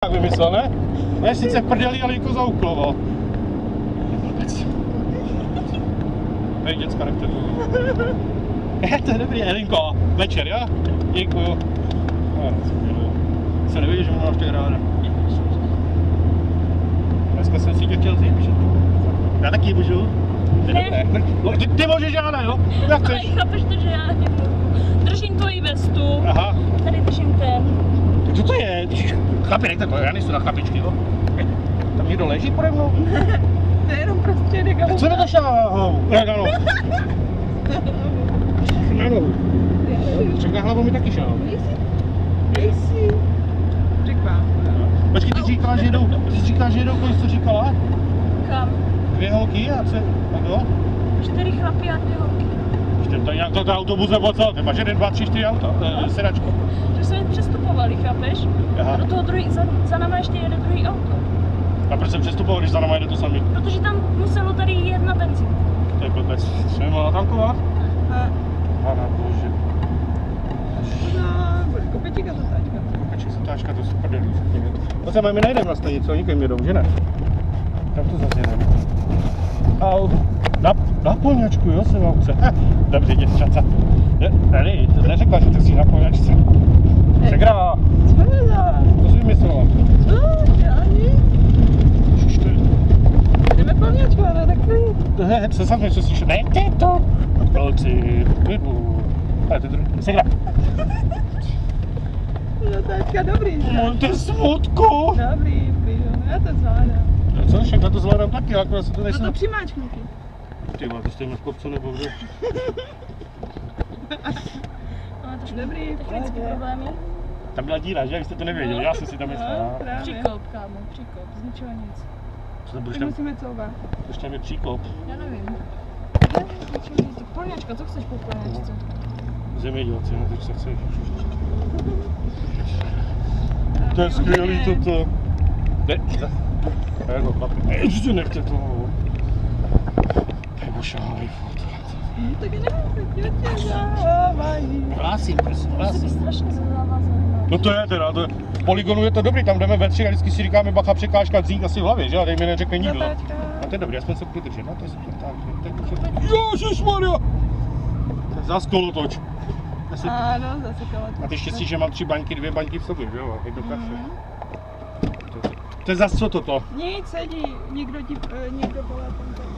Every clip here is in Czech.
Tak vymyslel, ne? Je sice v prdeli, ale jako zaukloval. Tady děcka nechte to. To je dobrý, Elinko. Večer, jo? Děkuju. Jsem nevěděl, že mám ještě ráda. Dneska jsem si tě chtěl vzít, že? Já taky můžu. Ne. No, ty můžeš, já ne, jo? Jak chceš? Ale chápeš to, že já držím tvoji vestu. Aha. Tady držím ten. Co to je? Chlapi, nechte to, já nejsem na chlapičky, jo? Tam někdo leží pode mnou? To je jenom prostředek, ale... Co mi to šáhou? Na nohu. Na nohu. Však na hlavu mi taky šáhou. Nejsi. Řekla. Počkej, ty říkáš, že jedou kolik, co říkala? Kam? 2 holky a co? A kdo? 4 chlapy a 2 holky. Ještě to nějak to autobus nebo co? Ty máš 1, 2, 3, 4 auta, sedačko. Že jsme přestupovali, chápeš? Aha. A do toho za náma ještě jede druhý auto. A proč jsem přestupoval, když za náma jede to samý? Protože tam muselo tady jet na benzín. To je blbec. Co nemohla natankovat? Pana bože. Bude kopečík a zatáčka. Kopečík, zatáčka, to super delí. To se máme najdeme na stanici, oni někam jedou, že ne? Tak to zase jedeme. Au. Na polňačku, jo, se vám chce. Dobře, děvčata. Tady, to neřekla, že ty jsi na polňačce. Přegrává. Co je za? To jsi vymyslela. Co? Já nic. Jdeme plňačku, ale tak klid. Co jsem něco slyšel? Ne, ty to. Holci, vybu. Ale ty druhý. Segra. Zatáčka, dobrý. Máte smutku. Dobrý, já to zvládám. No co, však na to zvládám taky, akorát se to No nejsem. to přimáčknutí. Ty vole, to stejně v kopcu nebo kde? Máme trošku Dobrý, technické pohodě. problémy. Tam byla díra, že? Vy jste to nevěděli, já jsem si tam myslel. právě. Příkop, kámo, příkop, z ničeho nic. Co to budeš Tak tam, musíme couvat. budeš tam je příkop? Já nevím. Z ničeho nic. Tak polňačka, co chceš po polňačce? Zemědělci, no teď se chceš. To je skvělý toto. Ne, jako chlapi. Ještě nechte toho. Nebo šáhaj, foto. Tak nevím, děti zahávají. Hlásím, prosím, To se hlásím. mi strašně zadává zajímavé. No to je teda, v poligonu je to dobrý, tam jdeme ve 3 a vždycky si říkáme bacha překážka vzít asi v hlavě, že? A tady mi neřekne nikdo. Zatáčka. A to je dobrý, aspoň se budu držet, no to je super, tak. Ježišmarja! Zas kolotoč. Ano, zase kolotoč. A ty štěstí, že mám 3 baňky, 2 baňky v sobě, jo? A jedno kafe. To je zas co toto? Nic, sedí, někdo volá tam.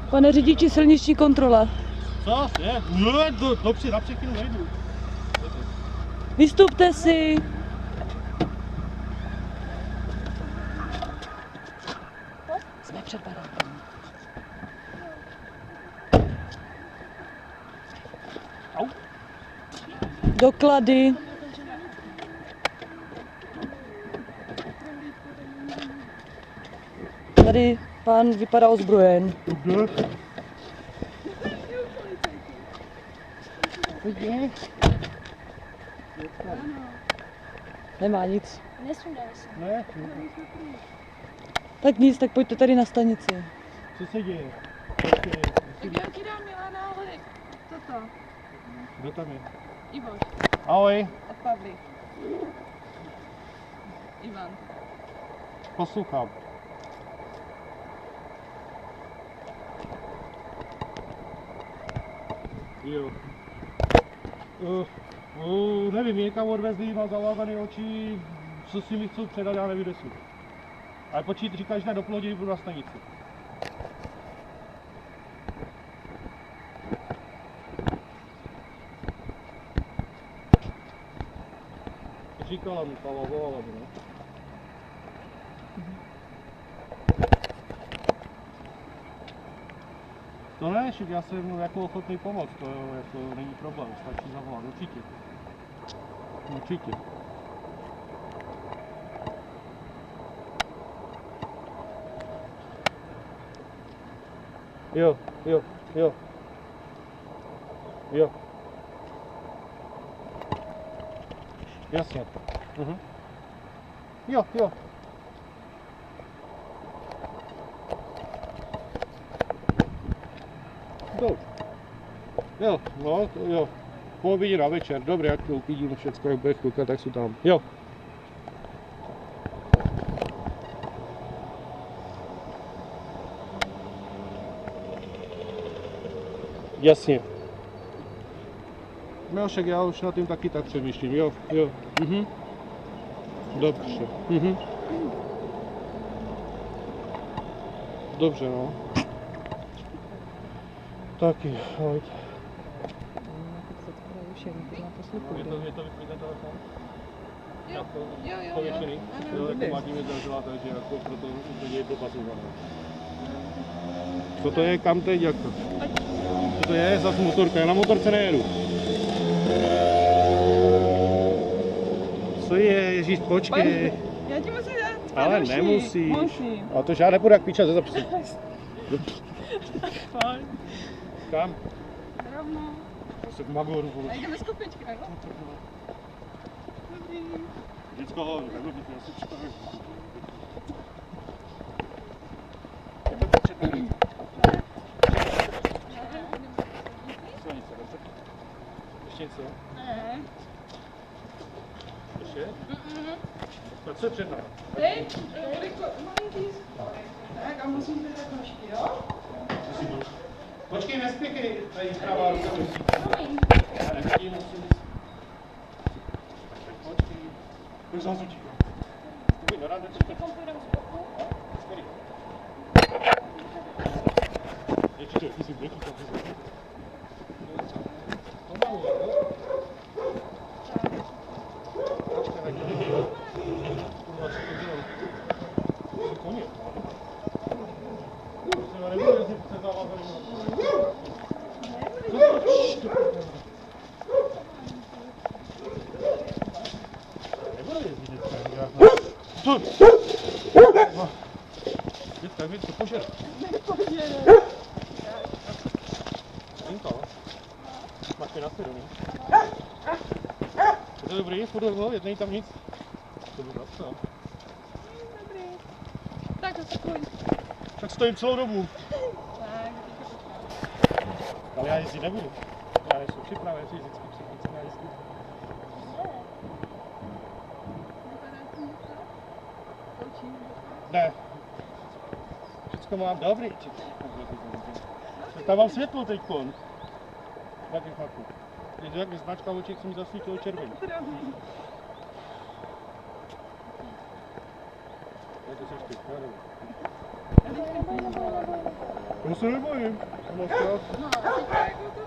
Pane řidiči, silniční kontrola. Co? Je? Ne, to na překinu nejdu. Vystupte si. Jsme před barákem. Au. Doklady. Tady pán vypadá ozbrojen. Kde? Nemá nic. Nesundal se. Ne? Tak nic, tak pojďte tady na stanici. Co se děje? Tak já ti dám, Milana, ale toto. Kdo tam je? Ivoš Ahoj, od Pavly. Ivan. poslouchám. Jo. Nevím, někam odvezli, má zalávané oči, co si mi chcou předat, já nevím, kde jsou. Ale počít, říkáš, že do Plodě budu na stanici. Říkala mi, Pavla, volala mi, no. To ne, však já jsem jako ochotný pomoct, to jako není problém, stačí zavolat, určitě. Určitě. Jo. Jasně. Jo, jo. Dobře. Jo, no, jo. Po obědě na večer, dobré, jak to uklidíme všechno, jak bude chvilka, tak jsou tam. Jo. Jasně. No však já už na tím taky tak přemýšlím, jo, jo. Dobře. Dobře, no. Taky, pojď. Je to vypíte telefon? Jo, jo, jo. Pověšený? Ano. Jo, jako Martin mi zavřela, takže jako proto úplně je dopasované. Co to je, kam teď jako? Co to je? Zas motorka, já na motorce nejedu. Co je, Ježíš, počkej. Já ti musím dát. Ale nemusíš. Musím. A to já nepůjdu jak píča ze zapsy. Fajn. Kam? Rovno. Prostě k Magoru, vole. A jdeme z kopička, jo? Dobrý. Vždycko ho, nebudu být asi připravit. Co nic, dobře? Ještě něco? Ne. Ještě? Tak co je před námi? Teď, malinký skórek. Tak a musím si dát nožky, jo? Počkej, nespěchej, tady pravá ruka musí. Já nevidím, musím. Počkej. Už zase utíkám. Uvidí, rád nečekám. Skvělý. Ještě to, jsi děký, to přesně. Pomalu, jo? Počkej, tak je. Kurva, co to dělal? Koně. Třeba nebudu jezdit před závazem. Nebudu jezdit dneska. Dětka, víš, co požere? Nepožere. Jinko, máš mi na svědomí. Je to dobrý, furt rovnou, není tam nic. To by zase, no. Dobrý. Tak to spojím. Tak stojím celou dobu. Tak. Ale já jezdit nebudu. Já nejsem připraven fyzicky na jízdu. Ne. Všechno mám dobrý. Tam mám světlo teďkon. Na těch maku. Je to jak značka oček, co mi zasvítilo červený. Já to seš ty, já nevím. To se nebojím. Mám strach. No, a teďka jako to.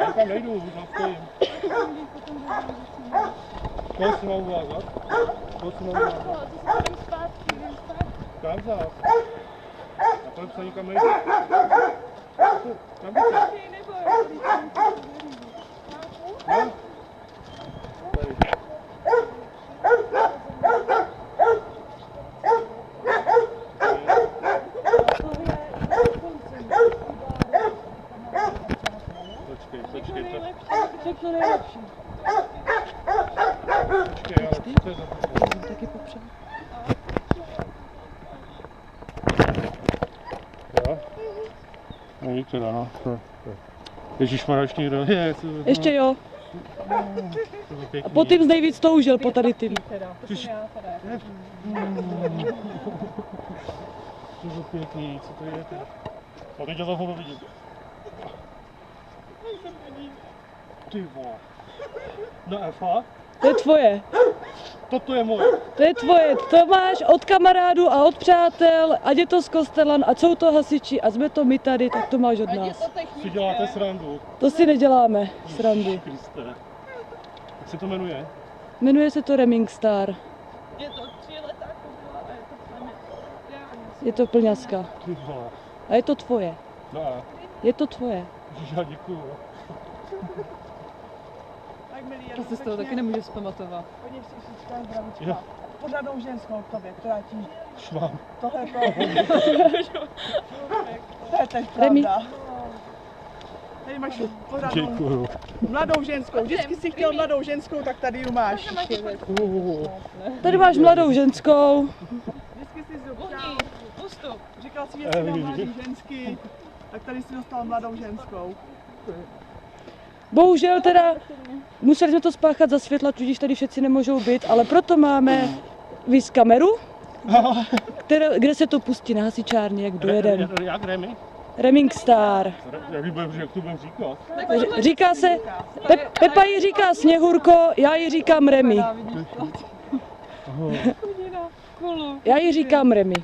Já tam nejdu, už tam stojím. Koho si mám uvázat? Koho si mám uvázat? Kam zás? A proč se nikam nejde? Kam by se? No? Tady. Počkej, Všechno nejlepší. počkej, ale co to je za počkej? Taky popřel. Jo? Není teda, no. Ježišmarja, ještě někdo je. Ještě jo. To bylo pěkný. A po tím nejvíc toužil, po tady tím. To jsem já teda. To bylo pěkný, co to je teda? A teď já za ho vidím. Ty vole. No a fakt? To je tvoje. Toto je moje. To je tvoje. To máš od kamarádů a od přátel, ať je to z Kostelan, ať jsou to hasiči, a jsme to my tady, tak to máš od Ať je nás. to technické. Si děláte srandu. To si neděláme, srandy. Kriste. Jak se to jmenuje? Jmenuje se to Reming Star. Je to 3letá kobyla a je to plně. Je to plňaska. Ty vole. A je to tvoje. No a, Je to tvoje. Ježiš, já děkuju. Tak milí, To si z toho taky nemůžu zpamatovat. Hodně psychická zdravíčka. Jo. Pořádnou ženskou k tobě, která ti Švám. tohle to je teď Remi. pravda. Tady máš pořádnou Děkuju. mladou ženskou. Vždycky si chtěl mladou ženskou, tak tady ji máš. Tady máš mladou ženskou. Vždycky jsi dostal, Postup. říkal si, že jsi měl mladý žensky, tak tady si dostal mladou ženskou. Bohužel teda museli jsme to spáchat za světla, tudíž tady všetci nemůžou být, ale proto máme víc kameru, kde se to pustí na hasičárně, jak dojeden. Jak Remy? Reming Star. Jak to budem říkat? Říká se, Pepa jí říká Sněhurko, já jí říkám Remy. Já jí říkám Remy.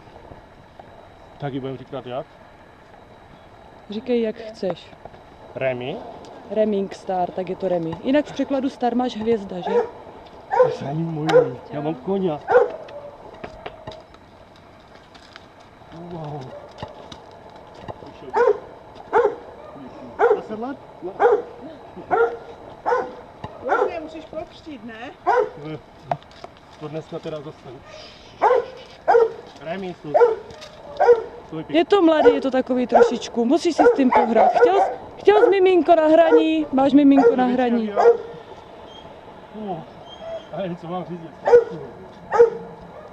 Tak ji budem říkat jak? Říkej, jak chceš. Remy? Reming Star, tak je to Remy. Jinak v překladu Star máš hvězda, že? To je můj. Já mám koně. Wow. Zasedlat? Vlastně musíš pokřtít, ne? To dneska teda dostanu. Remy, Je to mladý, je to takový trošičku, musíš si s tím pohrát. Chtěl jsi miminko na hraní, máš miminko na hraní. A jen co mám říct.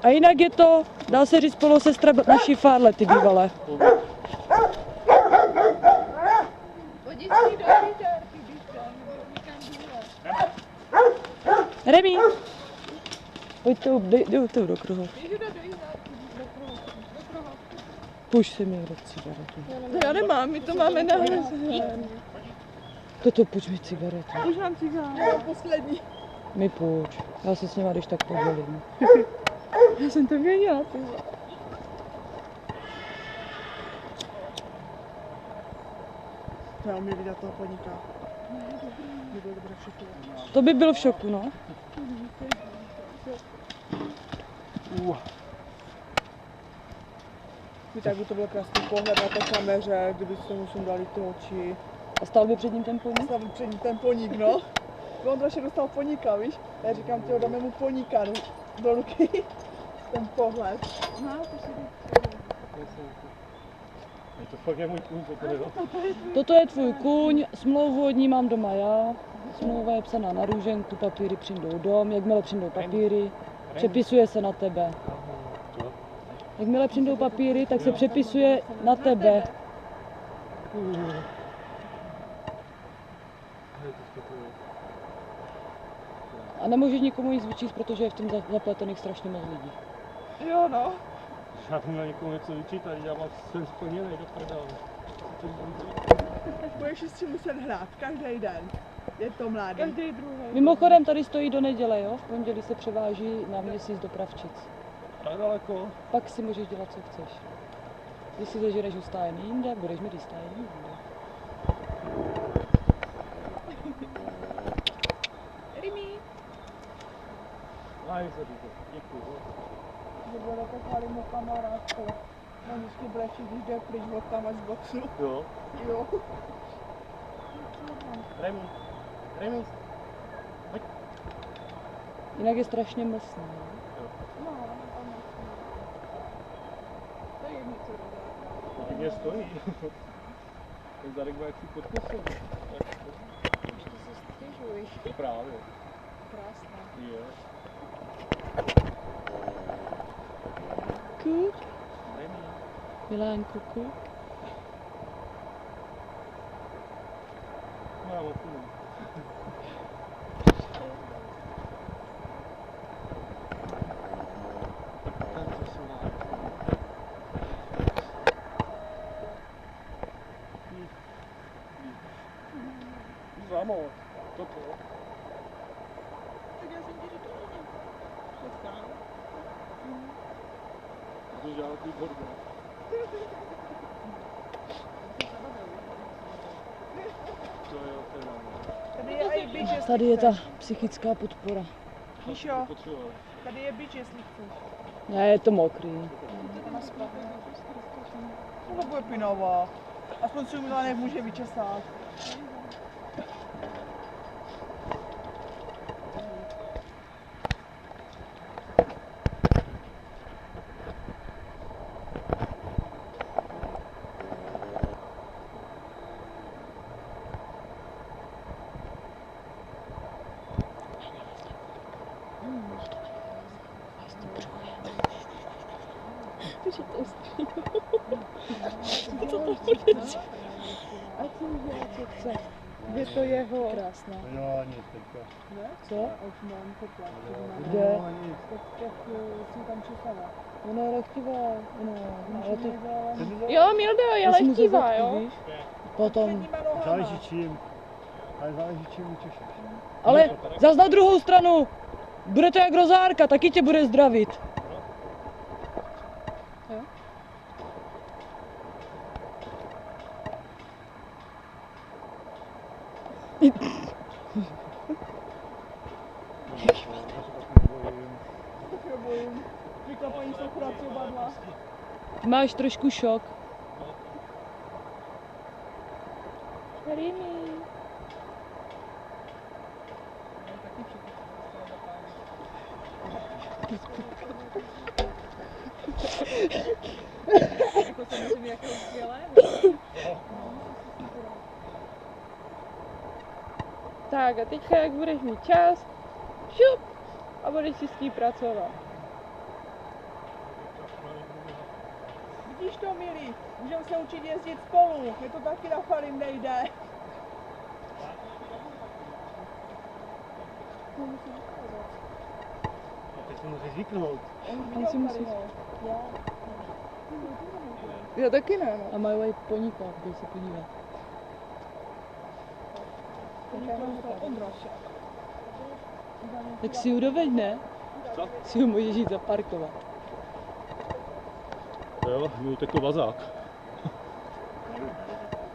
A jinak je to, dá se říct, polosestra naší Farlety bývalé. Hodí si do kytárky, když to, nebo někam dole. Remy, pojď to do kruhu. Běžu do kytárky, do kruhu. Puš si mi do cigaretu. Já nemám, my to máme na Toto puč mi cigaretu. Už mám cigáro, poslední. Mi puč, já se s něma když tak podělím. Já jsem to věděla, ty. To já umím vidět toho podniká. By bylo dobré všechno. To by byl v šoku, no. Tak by to byl krásný pohled na té kameře, kdyby se mu dali ty oči. A stál by před ním ten poník? Stavil před ním ten poník, no. Ondra dostal poníka, víš? Já říkám, tyjo, dáme mu poníka do ruky. Ten pohled. No, to si To fakt je můj kůň, Toto je tvůj kůň, smlouvu od ní mám doma já. Smlouva je psaná na růženku, papíry přijdou dom, jakmile přijdou papíry, přepisuje se na tebe. Jakmile přijdou papíry, tak se přepisuje na tebe. A nemůžeš nikomu nic vyčíst, protože je v tom zapletených strašně moc lidí. Jo, no. Já bych měl někomu něco vyčítat, já mám jsem splněný do prdele. Budeš si s tím muset hrát každý den. Je to mládý. každý druhý. Mimochodem tady stojí do neděle, jo? V pondělí se převáží na Měsíc do Pravčic. Tak daleko. Pak si můžeš dělat, co chceš. Když si zažereš u stájny jinde, budeš mít i stájny jinde. Rimi. Háj se říká, děkuju. Že bude taková mu kamarádku. On vždycky brečí, když jde pryč od tam až z boxu. Jo. Jo. Remy. Remy. Jinak je strašně mlsný. No, to je něco dobrého. Teď mě stojí. Ten zadek má jaksi podkosil. Ještě se stěžuj. Právě. Krásná. Je. Kuď, Remy. Milánku, kuď. No, já mám kůň. Zlámou. Toto. Tak já jsem ti říkala, že přestávám. To je žádný bordel. To je teda. Tady je i bič, jestli Tady je ta chceš. psychická podpora. Míšo, Potřeboval. tady je bič, jestli chceš. Ne, je to mokrý. Tohle bude pinová. Aspoň si Milánek může vyčesat. že to ustrý. Ať si udělá, co chce. Je to jeho. Krásná. Jo, nic teďka. Co? A už mám to plát. Kde? Jo, nic. Tak jsem tam čekala. Ona je lehtivá. Ale to... Jo, Mildo, je Já si mu lehtivá, zadku, jo? víš? Potom. Předníma nohama. Záleží čím. Ale záleží čím učešeš. Ale zas na druhou stranu. Bude to jak rozárka, taky tě bude zdravit. Tak jo, bojím. Vyklapaní jsou práci oba dva. Máš trošku šok. Rými. Jako samozřejmě jakého skvělého. Tak a teďka, jak budeš mít čas, šup, a budeš si s tím pracovat. Vidíš to, milí? Můžeme se učit jezdit spolu. Je to taky na farim nejde. Teď se musíš zvyknout. On si musí... Já taky ne, no. A mají i poníka, kde se podívat. Tak si ji doveď, ne? Co? Si ji můžeš jít zaparkovat. Jo, mi utekl vazák.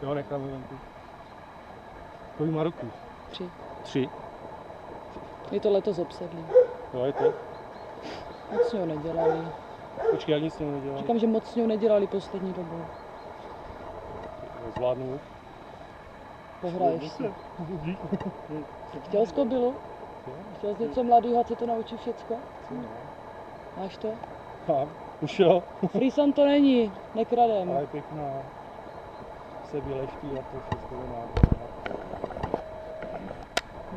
Jo, necháme venku. Kolik má roku? 3. 3. Je to letos obsedlý. Jo, je to. Moc s ňou nedělali. Počkej, jak nic s ním nedělám. Říkám, že moc s ňou nedělali poslední dobou. Zvládnu. Pohraješ si. Chtěl jsi kobylu? Chtěl jsi něco mladýho, ať se to naučí všecko? Máš to? Mám. Už jo. Frisan to není, nekradem. Ale je pěkná. Se vyleští a to všechno má.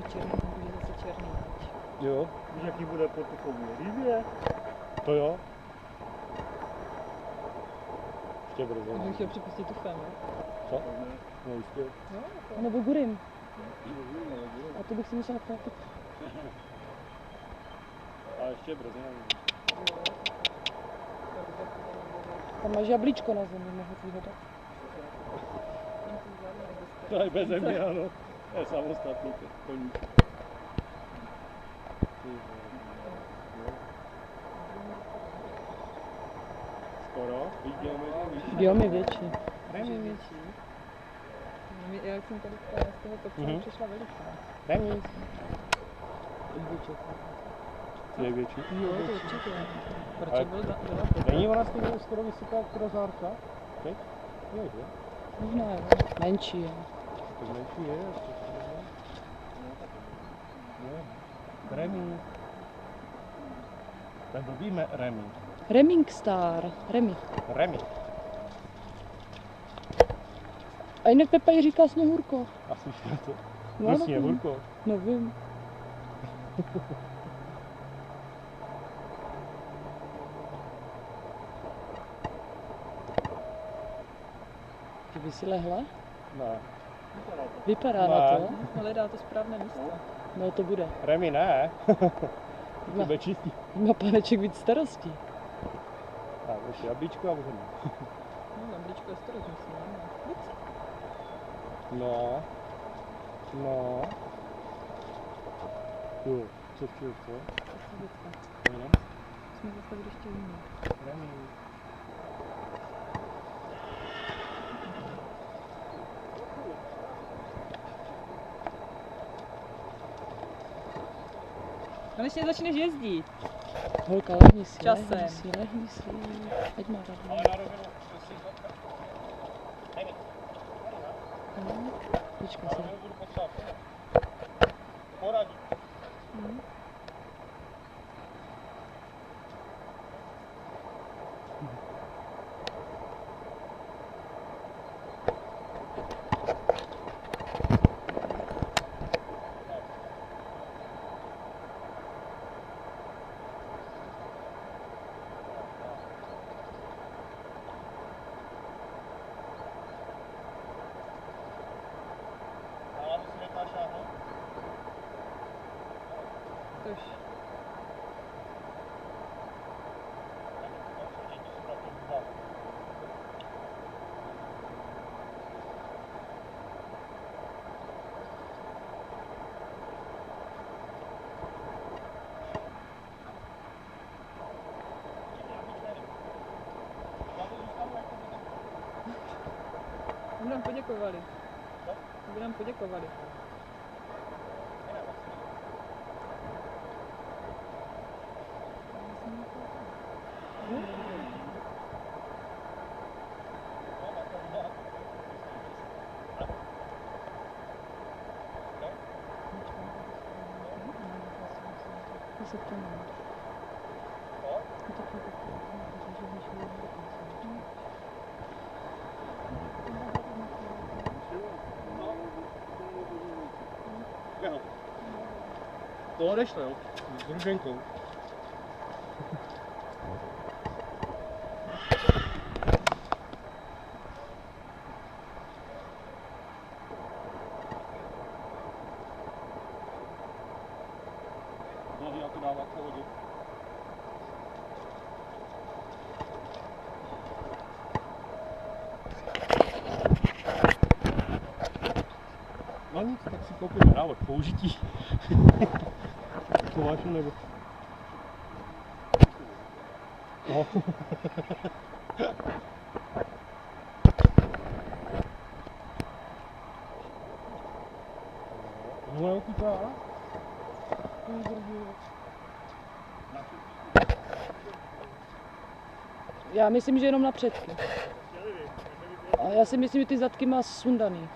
Černý, bude zase černý. Jo. Víš, jaký bude po tukově rybě? To jo. Ještě brzo. Bych chtěl připustit tu fém, Co? No jistě. nebo gurim. A to bych si musel koupit. A ještě brzo. Tam máš jablíčko na zemi, mohu ti ho dát. To je bez země, ano. To je samostatný koník. Skoro. Biom je větší. Jak jsem tady z toho kopce přišla veliká. Remis. Je větší? Jo, to určitě. Proč Ale- byl Není ona stejně skoro vysoká jak rozárka? Teď? Jo, že? Možná jo. Menší je. To menší je. Remi. Tak blbíme Remi. Reming Star. Remi. Remi. A jinak Pepa jí říká Sněhurko. A slyšíte to? No, No Sněhurko. Nevím. Ty by si lehla? Ne. Vypadá Ne. na to. Ale dá to správné místo. No to bude. Remi ne. To Má, bude čistý. má paneček víc starostí. Tak, ještě jablíčko a můžeme. No, jablíčko je skoro myslím. No. No. Jo, co včil, co? No. Jsme zastavili ještě jiný. Remi. Konečně začneš jezdit. Holka, lehni si, Časem. lehni si. Ať má radost. Ale na rovinu, prosím. Remi. Počkej se. Budu potřebovat. Poradit. Tož. Aby nám poděkovali. Aby nám poděkovali. To odešlo, jo? S druženkou. No, já to dávám v pohodě. No nic, tak si koupíme návod použití. To máš nebo? No. No, jo, kupa. Já myslím, že jenom na předky. A já si myslím, že ty zadky má sundaný.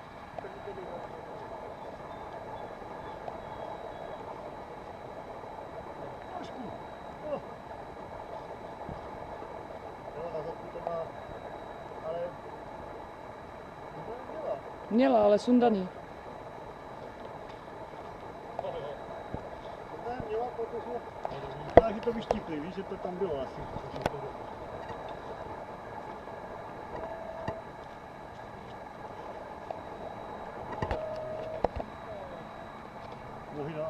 Měla, ale sundaný. Měla, protože... Takže to vyštípli, víš, že to tam bylo asi. Možná,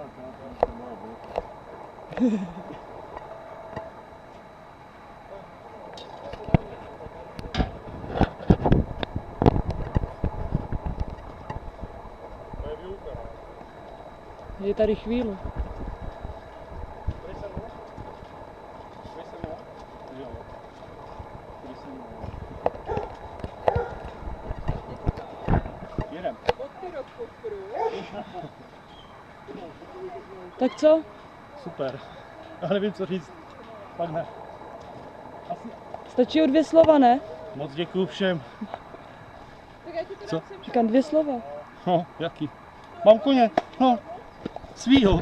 to má být. Je tady chvíli. Jedem. Tak co? Super. Já nevím, co říct. Pojďme. Asi... Stačí o 2 slova, ne? Moc děkuju všem. Tak já ti to Co? nechcem. Říkám 2 slova. No, jaký? Mám koně. No, svýho.